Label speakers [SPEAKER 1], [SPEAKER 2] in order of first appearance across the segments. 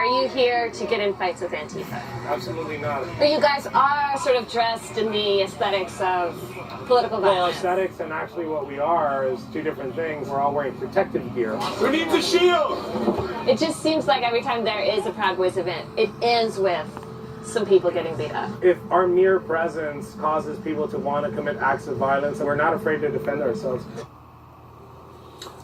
[SPEAKER 1] Are you here to get in fights with Antifa?
[SPEAKER 2] Absolutely not.
[SPEAKER 1] But you guys are sort of dressed in the aesthetics of political
[SPEAKER 2] Well,
[SPEAKER 1] violence.
[SPEAKER 2] aesthetics and actually what we are is two different things. We're all wearing protective gear. Who needs a shield?
[SPEAKER 1] It just seems like every time there is a Proud Boys event, it ends with some people getting beat up.
[SPEAKER 2] If our mere presence causes people to want to commit acts of violence, we're not afraid to defend ourselves.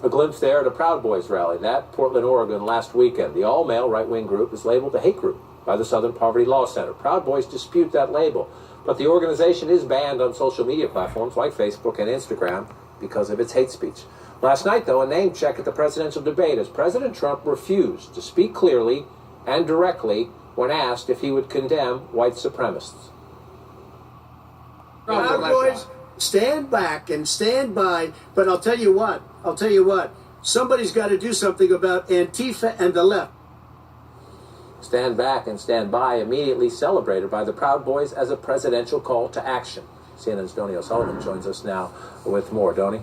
[SPEAKER 3] A glimpse there at a Proud Boys rally at Portland, Oregon last weekend. The all-male right-wing group is labeled a hate group by the Southern Poverty Law Center. Proud Boys dispute that label, but the organization is banned on social media platforms like Facebook and Instagram because of its hate speech. Last night, though, a name check at the presidential debate as President Trump refused to speak clearly and directly when asked if he would condemn white supremacists.
[SPEAKER 4] Proud Boys, stand back and stand by, but I'll tell you what, somebody's got to do something about Antifa and the left.
[SPEAKER 3] Stand back and stand by, immediately celebrated by the Proud Boys as a presidential call to action. CNN's Donnie O'Sullivan joins us now with more. Donnie?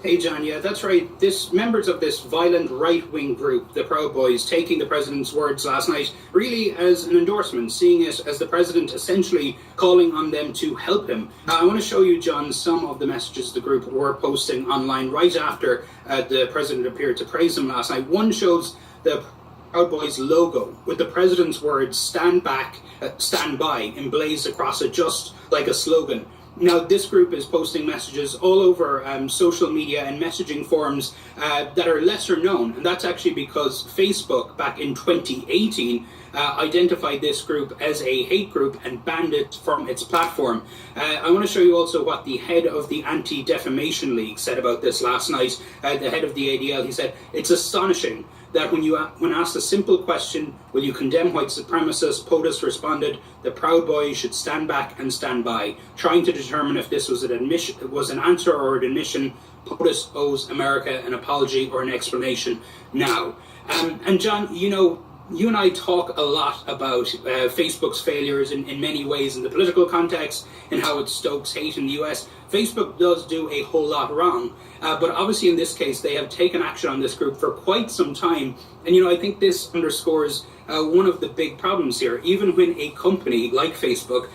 [SPEAKER 5] Hey, John, yeah, that's right. Members of this violent right-wing group, the Proud Boys, taking the president's words last night really as an endorsement, seeing it as the president essentially calling on them to help him. I want to show you, John, some of the messages the group were posting online right after the president appeared to praise him last night. One shows the Proud Boys logo with the president's words, stand back, stand by, emblazed across it just like a slogan. Now, this group is posting messages all over social media and messaging forums that are lesser known, and that's actually because Facebook, back in 2018, identified this group as a hate group and banned it from its platform. I want to show you also what the head of the Anti-Defamation League said about this last night. The head of the ADL, he said, "It's astonishing that when asked a simple question, will you condemn white supremacists, POTUS responded, the Proud Boys should stand back and stand by. Trying to determine if this was an answer or an admission, POTUS owes America an apology or an explanation now." And John, you know, you and I talk a lot about Facebook's failures in many ways in the political context and how it stokes hate in the US. Facebook does do a whole lot wrong, but obviously in this case they have taken action on this group for quite some time. And you know, I think this underscores one of the big problems here. Even when a company like Facebook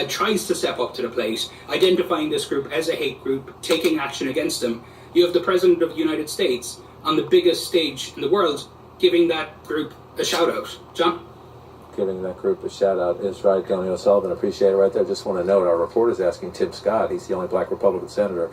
[SPEAKER 5] tries to step up to the plate, identifying this group as a hate group, taking action against them, you have the President of the United States on the biggest stage in the world giving that group a shout out. John?
[SPEAKER 3] Giving that group a shout out is right, Donnie O'Sullivan. Appreciate it right there. Just want to note, our reporter's asking Tim Scott. He's the only black Republican senator